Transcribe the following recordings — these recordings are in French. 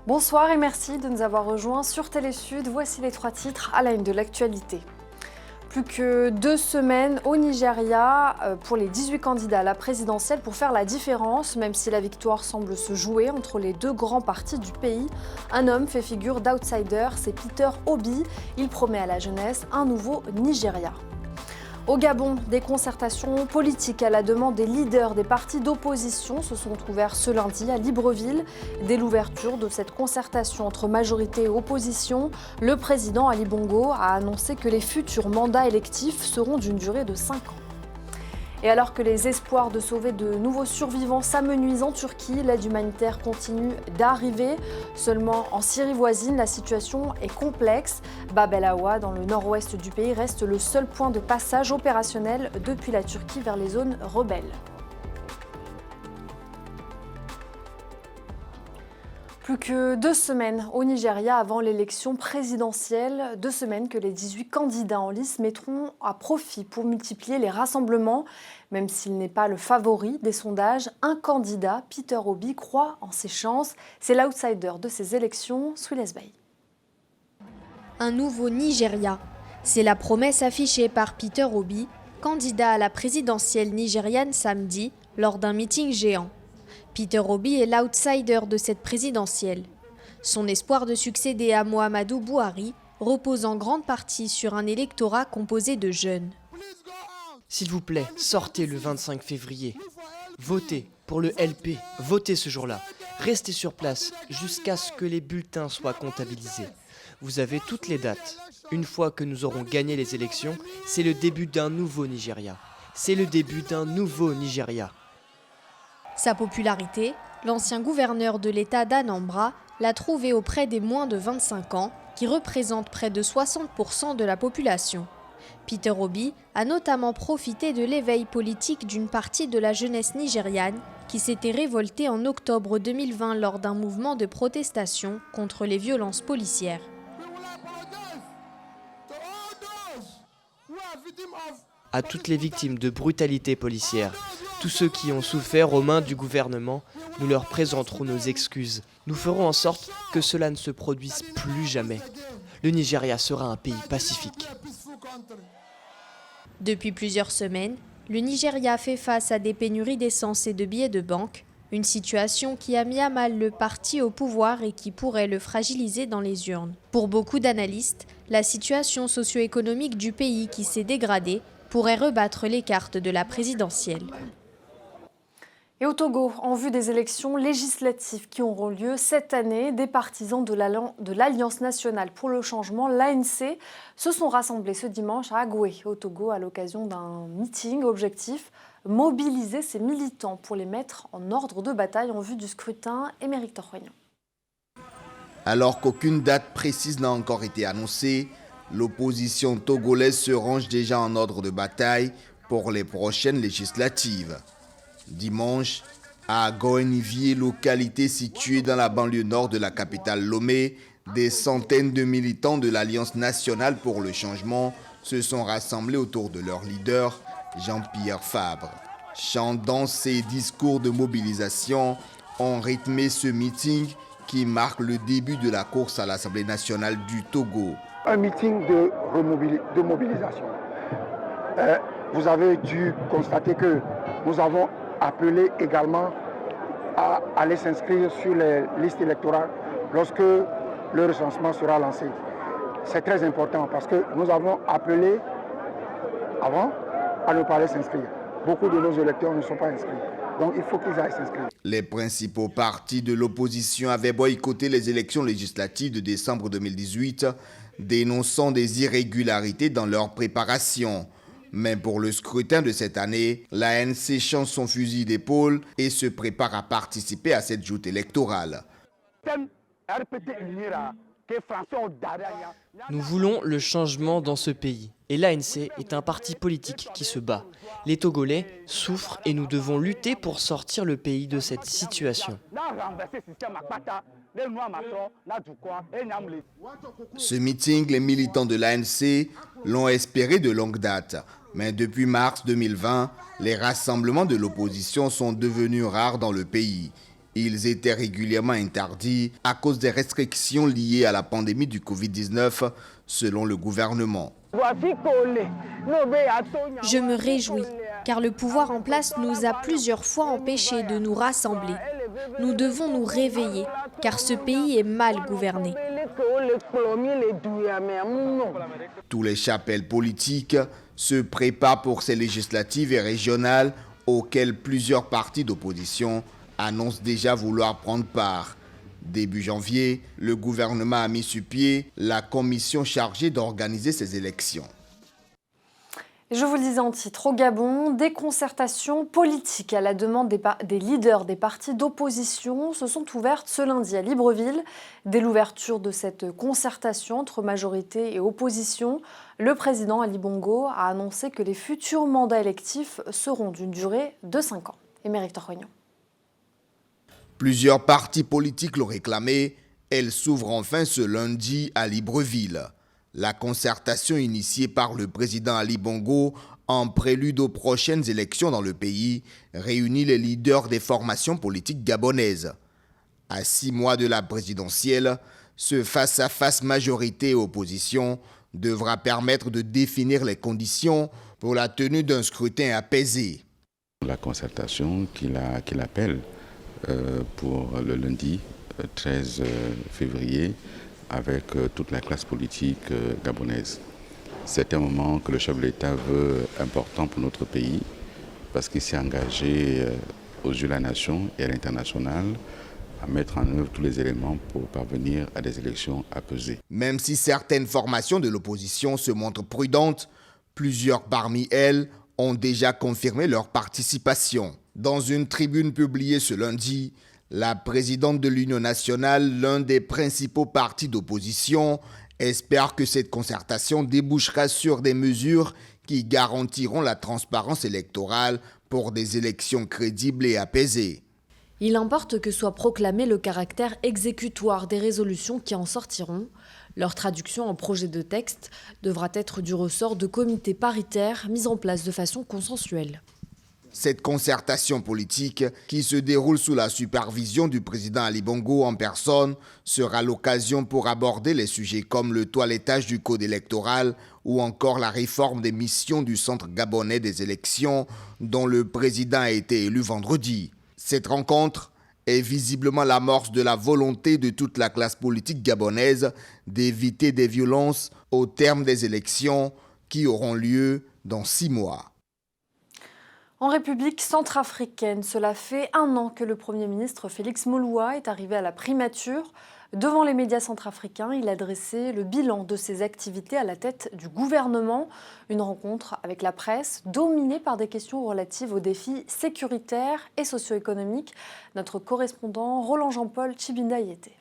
Bonsoir et merci de nous avoir rejoints sur Télésud. Voici les 3 titres à la une de l'actualité. Plus que 2 semaines au Nigeria pour les 18 candidats à la présidentielle pour faire la différence. Même si la victoire semble se jouer entre les 2 grands partis du pays, un homme fait figure d'outsider, c'est Peter Obi. Il promet à la jeunesse un nouveau Nigeria. Au Gabon, des concertations politiques à la demande des leaders des partis d'opposition se sont ouvertes ce lundi à Libreville. Dès l'ouverture de cette concertation entre majorité et opposition, le président Ali Bongo a annoncé que les futurs mandats électifs seront d'une durée de 5 ans. Et alors que les espoirs de sauver de nouveaux survivants s'amenuisent en Turquie, l'aide humanitaire continue d'arriver. Seulement en Syrie voisine, la situation est complexe. Bab el-Awa, dans le nord-ouest du pays, reste le seul point de passage opérationnel depuis la Turquie vers les zones rebelles. Plus que 2 semaines au Nigeria avant l'élection présidentielle, 2 semaines que les 18 candidats en lice mettront à profit pour multiplier les rassemblements. Même s'il n'est pas le favori des sondages, un candidat, Peter Obi, croit en ses chances. C'est l'outsider de ces élections, Swiles Bay. Un nouveau Nigeria, c'est la promesse affichée par Peter Obi, candidat à la présidentielle nigériane samedi, lors d'un meeting géant. Peter Obi est l'outsider de cette présidentielle. Son espoir de succéder à Muhammadu Buhari repose en grande partie sur un électorat composé de jeunes. S'il vous plaît, sortez le 25 février. Votez pour le LP, votez ce jour-là. Restez sur place jusqu'à ce que les bulletins soient comptabilisés. Vous avez toutes les dates. Une fois que nous aurons gagné les élections, c'est le début d'un nouveau Nigeria. C'est le début d'un nouveau Nigeria. Sa popularité, l'ancien gouverneur de l'État d'Anambra l'a trouvé auprès des moins de 25 ans, qui représentent près de 60% de la population. Peter Obi a notamment profité de l'éveil politique d'une partie de la jeunesse nigériane qui s'était révoltée en octobre 2020 lors d'un mouvement de protestation contre les violences policières. À toutes les victimes de brutalité policière, tous ceux qui ont souffert aux mains du gouvernement, nous leur présenterons nos excuses. Nous ferons en sorte que cela ne se produise plus jamais. Le Nigeria sera un pays pacifique. Depuis plusieurs semaines, le Nigeria fait face à des pénuries d'essence et de billets de banque, une situation qui a mis à mal le parti au pouvoir et qui pourrait le fragiliser dans les urnes. Pour beaucoup d'analystes, la situation socio-économique du pays qui s'est dégradée pourrait rebattre les cartes de la présidentielle. Et au Togo, en vue des élections législatives qui auront lieu cette année, des partisans de l'Alliance nationale pour le changement, l'ANC, se sont rassemblés ce dimanche à Agoué, au Togo, à l'occasion d'un meeting. Objectif, mobiliser ces militants pour les mettre en ordre de bataille en vue du scrutin. Émeric Torroignan. Alors qu'aucune date précise n'a encore été annoncée, l'opposition togolaise se range déjà en ordre de bataille pour les prochaines législatives. Dimanche, à Goenivier, localité située dans la banlieue nord de la capitale Lomé, des centaines de militants de l'Alliance nationale pour le changement se sont rassemblés autour de leur leader, Jean-Pierre Fabre. Chants, danses et discours de mobilisation ont rythmé ce meeting qui marque le début de la course à l'Assemblée nationale du Togo. Un meeting de mobilisation. Vous avez dû constater que nous avons appelé également à aller s'inscrire sur les listes électorales lorsque le recensement sera lancé. C'est très important parce que nous avons appelé avant à ne pas aller s'inscrire. Beaucoup de nos électeurs ne sont pas inscrits. Donc il faut qu'ils aillent s'inscrire. Les principaux partis de l'opposition avaient boycotté les élections législatives de décembre 2018, dénonçant des irrégularités dans leur préparation. Mais pour le scrutin de cette année, l'ANC change son fusil d'épaule et se prépare à participer à cette joute électorale. Nous voulons le changement dans ce pays. Et l'ANC est un parti politique qui se bat. Les Togolais souffrent et nous devons lutter pour sortir le pays de cette situation. Ce meeting, les militants de l'ANC l'ont espéré de longue date. Mais depuis mars 2020, les rassemblements de l'opposition sont devenus rares dans le pays. Ils étaient régulièrement interdits à cause des restrictions liées à la pandémie du Covid-19, selon le gouvernement. Je me réjouis, car le pouvoir en place nous a plusieurs fois empêchés de nous rassembler. Nous devons nous réveiller, car ce pays est mal gouverné. Tous les chapelles politiques se préparent pour ces législatives et régionales auxquelles plusieurs partis d'opposition annoncent déjà vouloir prendre part. Début janvier, le gouvernement a mis sur pied la commission chargée d'organiser ces élections. Je vous le disais en titre, au Gabon, des concertations politiques à la demande des leaders des partis d'opposition se sont ouvertes ce lundi à Libreville. Dès l'ouverture de cette concertation entre majorité et opposition, le président Ali Bongo a annoncé que les futurs mandats électifs seront d'une durée de 5 ans. Émeric Torognon. Plusieurs partis politiques l'ont réclamé. Elle s'ouvre enfin ce lundi à Libreville. La concertation initiée par le président Ali Bongo en prélude aux prochaines élections dans le pays réunit les leaders des formations politiques gabonaises. À 6 mois de la présidentielle, ce face-à-face majorité et opposition devra permettre de définir les conditions pour la tenue d'un scrutin apaisé. La concertation qu'il appelle pour le lundi 13 février avec toute la classe politique gabonaise. C'est un moment que le chef de l'État veut important pour notre pays parce qu'il s'est engagé aux yeux de la nation et à l'international à mettre en œuvre tous les éléments pour parvenir à des élections apaisées. Même si certaines formations de l'opposition se montrent prudentes, plusieurs parmi elles ont déjà confirmé leur participation. Dans une tribune publiée ce lundi, la présidente de l'Union nationale, l'un des principaux partis d'opposition, espère que cette concertation débouchera sur des mesures qui garantiront la transparence électorale pour des élections crédibles et apaisées. Il importe que soit proclamé le caractère exécutoire des résolutions qui en sortiront. Leur traduction en projet de texte devra être du ressort de comités paritaires mis en place de façon consensuelle. Cette concertation politique, qui se déroule sous la supervision du président Ali Bongo en personne, sera l'occasion pour aborder les sujets comme le toilettage du code électoral ou encore la réforme des missions du Centre gabonais des élections dont le président a été élu vendredi. Cette rencontre est visiblement l'amorce de la volonté de toute la classe politique gabonaise d'éviter des violences au terme des élections qui auront lieu dans 6 mois. En République centrafricaine, cela fait 1 an que le Premier ministre Félix Moloua est arrivé à la primature. Devant les médias centrafricains, il a dressé le bilan de ses activités à la tête du gouvernement. Une rencontre avec la presse dominée par des questions relatives aux défis sécuritaires et socio-économiques. Notre correspondant Roland Jean-Paul Chibinda y était.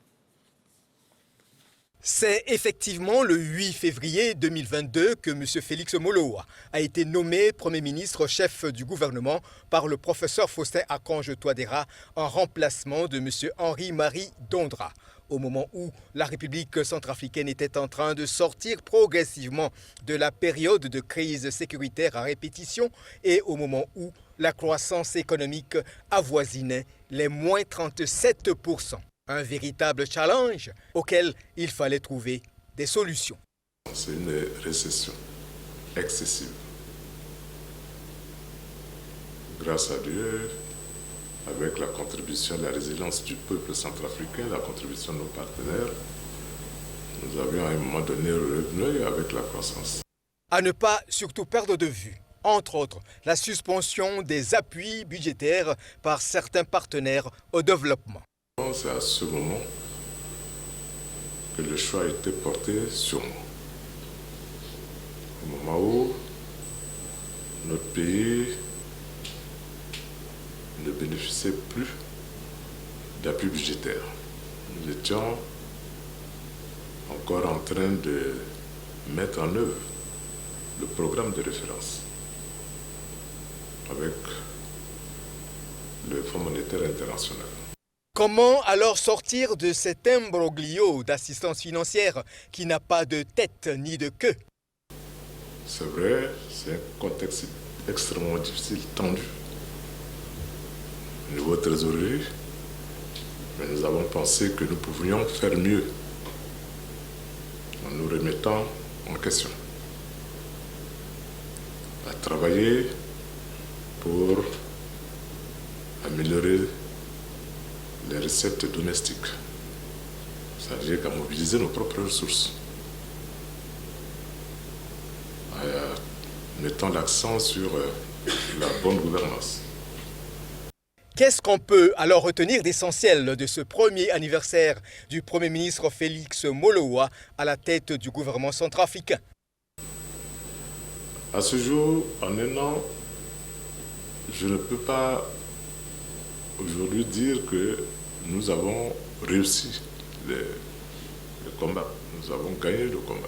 C'est effectivement le 8 février 2022 que M. Félix Moloua a été nommé Premier ministre chef du gouvernement par le professeur Faustin Archange Touadéra en remplacement de M. Henri-Marie Dondra. Au moment où la République centrafricaine était en train de sortir progressivement de la période de crise sécuritaire à répétition et au moment où la croissance économique avoisinait les moins 37%. Un véritable challenge auquel il fallait trouver des solutions. C'est une récession excessive. Grâce à Dieu, avec la contribution de la résilience du peuple centrafricain, la contribution de nos partenaires, nous avions à un moment donné revenu avec la croissance. À ne pas surtout perdre de vue, entre autres, la suspension des appuis budgétaires par certains partenaires au développement. C'est à ce moment que le choix a été porté sur moi. Au moment où notre pays ne bénéficiait plus d'appui budgétaire. Nous étions encore en train de mettre en œuvre le programme de référence avec le Fonds monétaire international. Comment alors sortir de cet imbroglio d'assistance financière qui n'a pas de tête ni de queue? C'est vrai, c'est un contexte extrêmement difficile, tendu. Au niveau trésorerie, Mais nous avons pensé que nous pouvions faire mieux en nous remettant en question. À travailler pour améliorer les recettes domestiques. C'est-à-dire qu'à mobiliser nos propres ressources. Mettant l'accent sur la bonne gouvernance. Qu'est-ce qu'on peut alors retenir d'essentiel de ce premier anniversaire du Premier ministre Félix Moloa à la tête du gouvernement centrafricain? À ce jour, en un an, je ne peux pas aujourd'hui dire que nous avons réussi le combat. Nous avons gagné le combat.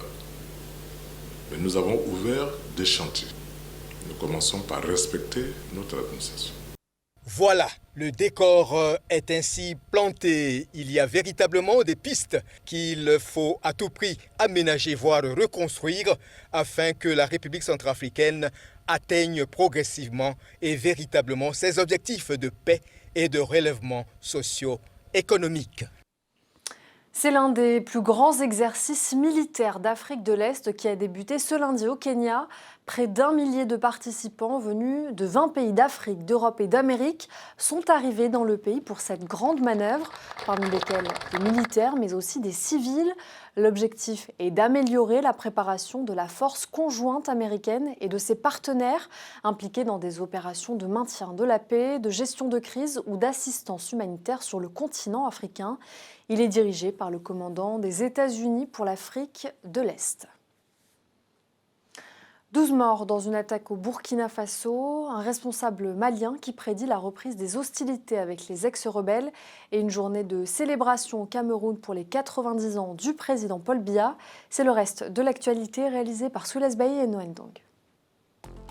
Mais nous avons ouvert des chantiers. Nous commençons par respecter notre administration. Voilà, le décor est ainsi planté. Il y a véritablement des pistes qu'il faut à tout prix aménager, voire reconstruire, afin que la République centrafricaine atteigne progressivement et véritablement ses objectifs de paix et de relèvement socio-économique. C'est l'un des plus grands exercices militaires d'Afrique de l'Est qui a débuté ce lundi au Kenya. Près d'1 millier de participants venus de 20 pays d'Afrique, d'Europe et d'Amérique sont arrivés dans le pays pour cette grande manœuvre, parmi lesquels des militaires mais aussi des civils. L'objectif est d'améliorer la préparation de la force conjointe américaine et de ses partenaires impliqués dans des opérations de maintien de la paix, de gestion de crise ou d'assistance humanitaire sur le continent africain. Il est dirigé par le commandant des États-Unis pour l'Afrique de l'Est. 12 morts dans une attaque au Burkina Faso, un responsable malien qui prédit la reprise des hostilités avec les ex-rebelles et une journée de célébration au Cameroun pour les 90 ans du président Paul Biya. C'est le reste de l'actualité réalisée par Soules Baye et Noël Dong.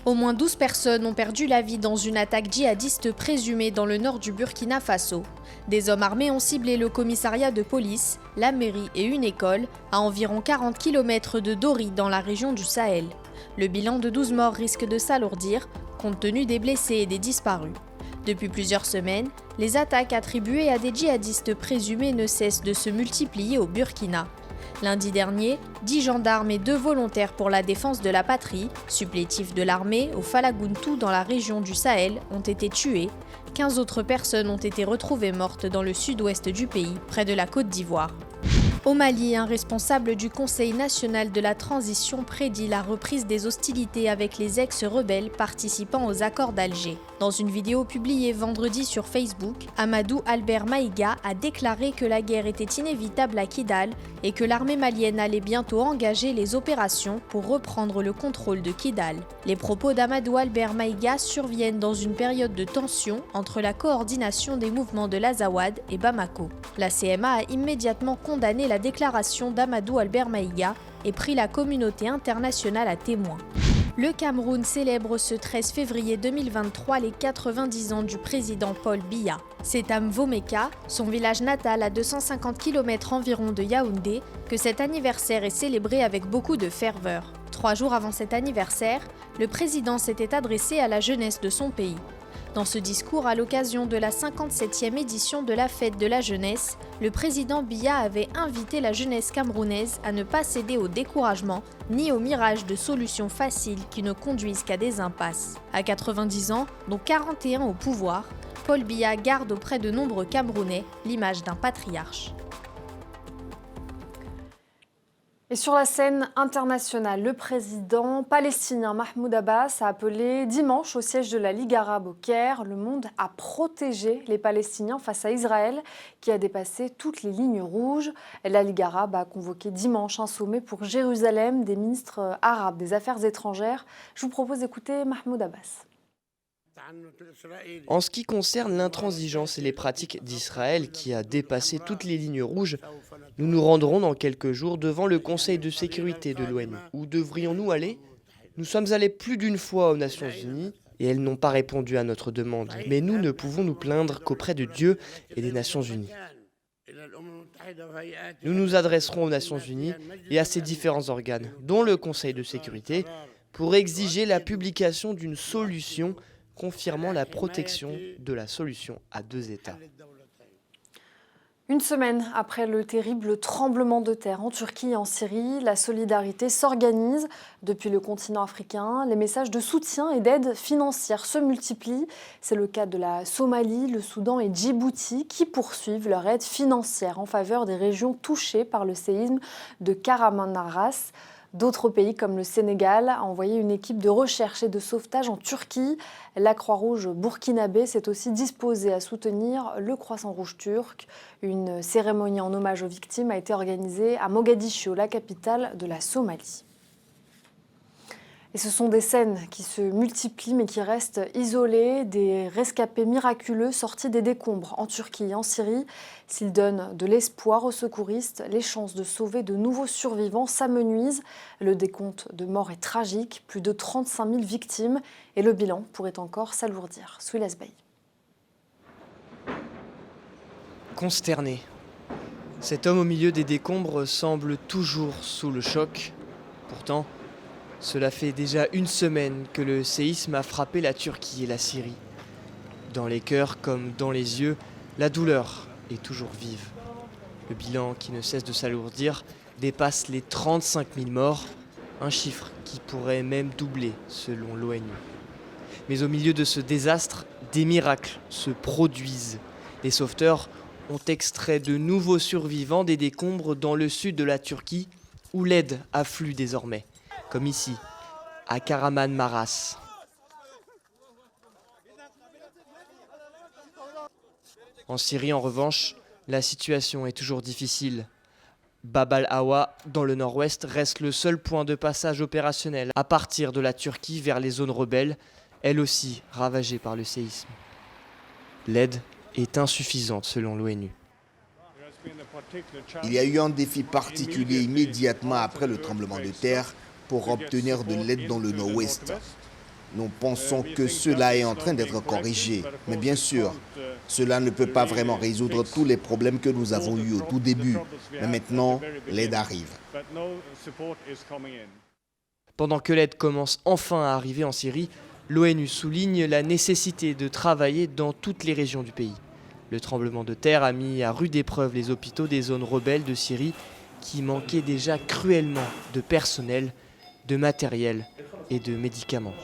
Au moins 12 personnes ont perdu la vie dans une attaque djihadiste présumée dans le nord du Burkina Faso. Des hommes armés ont ciblé le commissariat de police, la mairie et une école à environ 40 km de Dori dans la région du Sahel. Le bilan de 12 morts risque de s'alourdir, compte tenu des blessés et des disparus. Depuis plusieurs semaines, les attaques attribuées à des djihadistes présumés ne cessent de se multiplier au Burkina. Lundi dernier, 10 gendarmes et 2 volontaires pour la défense de la patrie, supplétifs de l'armée au Falagountou dans la région du Sahel, ont été tués. 15 autres personnes ont été retrouvées mortes dans le sud-ouest du pays, près de la Côte d'Ivoire. Au Mali, un responsable du Conseil national de la transition prédit la reprise des hostilités avec les ex-rebelles participant aux accords d'Alger. Dans une vidéo publiée vendredi sur Facebook, Amadou Albert Maïga a déclaré que la guerre était inévitable à Kidal et que l'armée malienne allait bientôt engager les opérations pour reprendre le contrôle de Kidal. Les propos d'Amadou Albert Maïga surviennent dans une période de tension entre la coordination des mouvements de l'Azawad et Bamako. La CMA a immédiatement condamné la déclaration d'Amadou Albert Maïga et pris la communauté internationale à témoin. Le Cameroun célèbre ce 13 février 2023 les 90 ans du président Paul Biya. C'est à Mvomeka, son village natal à 250 km environ de Yaoundé, que cet anniversaire est célébré avec beaucoup de ferveur. 3 jours avant cet anniversaire, le président s'était adressé à la jeunesse de son pays. Dans ce discours à l'occasion de la 57e édition de la Fête de la Jeunesse, le président Biya avait invité la jeunesse camerounaise à ne pas céder au découragement ni au mirage de solutions faciles qui ne conduisent qu'à des impasses. À 90 ans, dont 41 au pouvoir, Paul Biya garde auprès de nombreux Camerounais l'image d'un patriarche. Et sur la scène internationale, le président palestinien Mahmoud Abbas a appelé dimanche au siège de la Ligue arabe au Caire le monde à protéger les Palestiniens face à Israël qui a dépassé toutes les lignes rouges. La Ligue arabe a convoqué dimanche un sommet pour Jérusalem des ministres arabes des Affaires étrangères. Je vous propose d'écouter Mahmoud Abbas. En ce qui concerne l'intransigeance et les pratiques d'Israël qui a dépassé toutes les lignes rouges, nous nous rendrons dans quelques jours devant le Conseil de sécurité de l'ONU. Où devrions-nous aller ? Nous sommes allés plus d'une fois aux Nations Unies et elles n'ont pas répondu à notre demande. Mais nous ne pouvons nous plaindre qu'auprès de Dieu et des Nations Unies. Nous nous adresserons aux Nations Unies et à ces différents organes, dont le Conseil de sécurité, pour exiger la publication d'une solution confirmant la protection de la solution à 2 États. Une semaine après le terrible tremblement de terre en Turquie et en Syrie, la solidarité s'organise. Depuis le continent africain, les messages de soutien et d'aide financière se multiplient. C'est le cas de la Somalie, le Soudan et Djibouti qui poursuivent leur aide financière en faveur des régions touchées par le séisme de Kahramanmaraş. D'autres pays comme le Sénégal a envoyé une équipe de recherche et de sauvetage en Turquie. La Croix-Rouge burkinabé s'est aussi disposée à soutenir le Croissant-Rouge turc. Une cérémonie en hommage aux victimes a été organisée à Mogadiscio, la capitale de la Somalie. Et ce sont des scènes qui se multiplient mais qui restent isolées, des rescapés miraculeux sortis des décombres en Turquie et en Syrie. S'ils donnent de l'espoir aux secouristes, les chances de sauver de nouveaux survivants s'amenuisent. Le décompte de morts est tragique, plus de 35 000 victimes et le bilan pourrait encore s'alourdir. Souilas Bey. Consterné, cet homme au milieu des décombres semble toujours sous le choc. Pourtant, cela fait déjà une semaine que le séisme a frappé la Turquie et la Syrie. Dans les cœurs comme dans les yeux, la douleur est toujours vive. Le bilan qui ne cesse de s'alourdir dépasse les 35 000 morts, un chiffre qui pourrait même doubler selon l'ONU. Mais au milieu de ce désastre, des miracles se produisent. Les sauveteurs ont extrait de nouveaux survivants des décombres dans le sud de la Turquie, où l'aide afflue désormais. Comme ici, à Kahramanmaraş. En Syrie, en revanche, la situation est toujours difficile. Bab al-Awa, dans le nord-ouest, reste le seul point de passage opérationnel à partir de la Turquie vers les zones rebelles, elles aussi ravagées par le séisme. L'aide est insuffisante selon l'ONU. Il y a eu un défi particulier immédiatement après le tremblement de terre pour obtenir de l'aide dans le nord-ouest. Nous pensons que cela est en train d'être corrigé. Mais bien sûr, cela ne peut pas vraiment résoudre tous les problèmes que nous avons eus au tout début. Mais maintenant, l'aide arrive. Pendant que l'aide commence enfin à arriver en Syrie, l'ONU souligne la nécessité de travailler dans toutes les régions du pays. Le tremblement de terre a mis à rude épreuve les hôpitaux des zones rebelles de Syrie qui manquaient déjà cruellement de personnel, de matériel et de médicaments.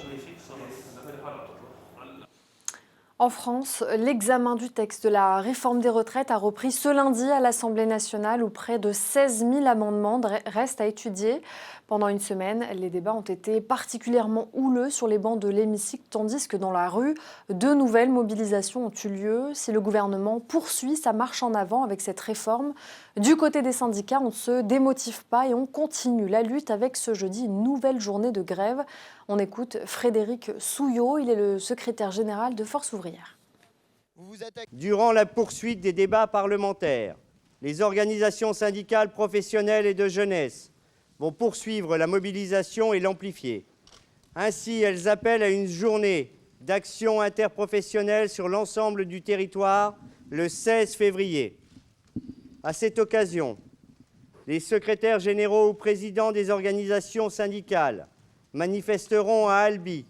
En France, l'examen du texte de la réforme des retraites a repris ce lundi à l'Assemblée nationale où près de 16 000 amendements restent à étudier. Pendant une semaine, les débats ont été particulièrement houleux sur les bancs de l'hémicycle, tandis que dans la rue, 2 nouvelles mobilisations ont eu lieu. Si le gouvernement poursuit sa marche en avant avec cette réforme, du côté des syndicats, on ne se démotive pas et on continue la lutte avec ce jeudi une nouvelle journée de grève. On écoute Frédéric Souillot, il est le secrétaire général de Force ouvrière. Durant la poursuite des débats parlementaires, les organisations syndicales professionnelles et de jeunesse vont poursuivre la mobilisation et l'amplifier. Ainsi, elles appellent à une journée d'action interprofessionnelle sur l'ensemble du territoire le 16 février. À cette occasion, les secrétaires généraux ou présidents des organisations syndicales manifesteront à Albi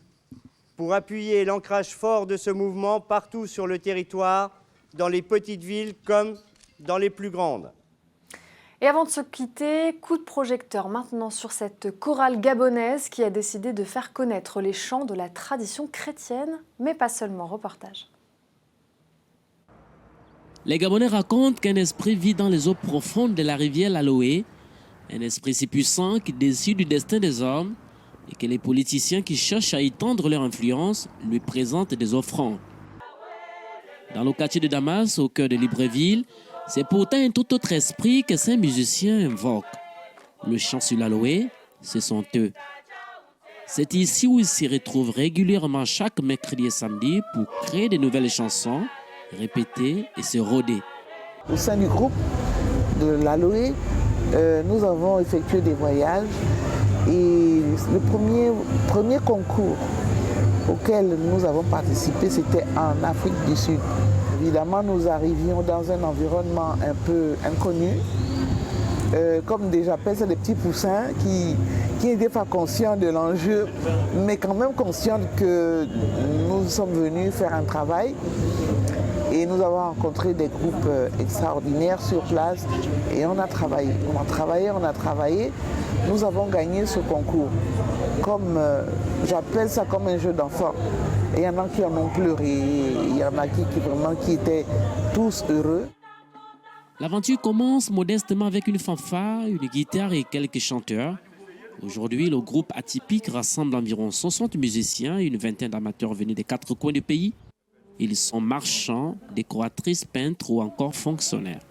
pour appuyer l'ancrage fort de ce mouvement partout sur le territoire, dans les petites villes comme dans les plus grandes. Et avant de se quitter, coup de projecteur maintenant sur cette chorale gabonaise qui a décidé de faire connaître les chants de la tradition chrétienne, mais pas seulement. Reportage. Les Gabonais racontent qu'un esprit vit dans les eaux profondes de la rivière Laloé, un esprit si puissant qui décide du destin des hommes et que les politiciens qui cherchent à y tendre leur influence lui présentent des offrandes. Dans le quartier de Damas, au cœur de Libreville, c'est pourtant un tout autre esprit que ces musiciens invoquent. Le chant sur l'aloé, ce sont eux. C'est ici où ils s'y retrouvent régulièrement chaque mercredi et samedi pour créer de nouvelles chansons, répéter et se rôder. Au sein du groupe de l'aloé, nous avons effectué des voyages et le premier concours auquel nous avons participé, c'était en Afrique du Sud. Évidemment, nous arrivions dans un environnement un peu inconnu. Comme déjà j'appelle, c'est des petits poussins qui n'étaient pas conscients de l'enjeu, mais quand même conscients que nous sommes venus faire un travail. Et nous avons rencontré des groupes extraordinaires sur place et on a travaillé. On a travaillé. Nous avons gagné ce concours. Comme j'appelle ça comme un jeu d'enfant. Il y en a qui en ont pleuré, il y en a qui étaient tous heureux. L'aventure commence modestement avec une fanfare, une guitare et quelques chanteurs. Aujourd'hui, le groupe Atypique rassemble environ 60 musiciens et une vingtaine d'amateurs venus des 4 coins du pays. Ils sont marchands, décoratrices, peintres ou encore fonctionnaires.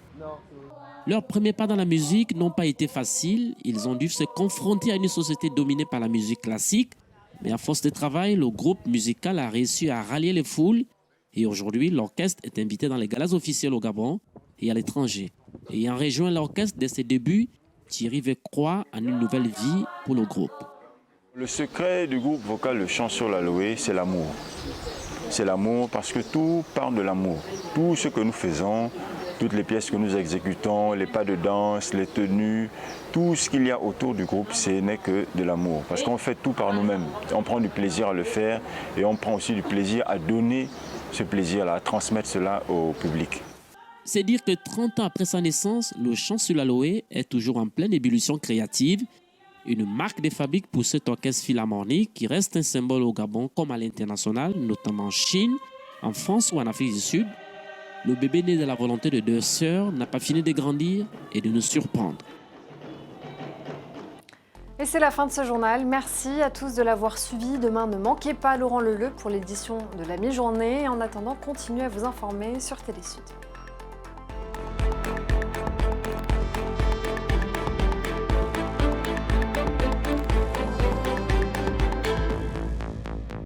Leurs premiers pas dans la musique n'ont pas été faciles. Ils ont dû se confronter à une société dominée par la musique classique. Mais à force de travail, le groupe musical a réussi à rallier les foules. Et aujourd'hui, l'orchestre est invité dans les galas officiels au Gabon et à l'étranger. Ayant rejoint l'orchestre dès ses débuts, Thierry veut croire en une nouvelle vie pour le groupe. Le secret du groupe vocal Le Chant sur l'Aloé, c'est l'amour. C'est l'amour parce que tout part de l'amour. Tout ce que nous faisons, toutes les pièces que nous exécutons, les pas de danse, les tenues, tout ce qu'il y a autour du groupe, ce n'est que de l'amour. Parce qu'on fait tout par nous-mêmes. On prend du plaisir à le faire et on prend aussi du plaisir à donner ce plaisir-là, à transmettre cela au public. C'est dire que 30 ans après sa naissance, Le Chant sur l'Aloé est toujours en pleine ébullition créative. Une marque de fabrique pour cet orchestre philharmonique qui reste un symbole au Gabon comme à l'international, notamment en Chine, en France ou en Afrique du Sud. Le bébé né de la volonté de 2 sœurs n'a pas fini de grandir et de nous surprendre. Et c'est la fin de ce journal. Merci à tous de l'avoir suivi. Demain, ne manquez pas Laurent Leleu pour l'édition de la mi-journée. En attendant, continuez à vous informer sur Télésud.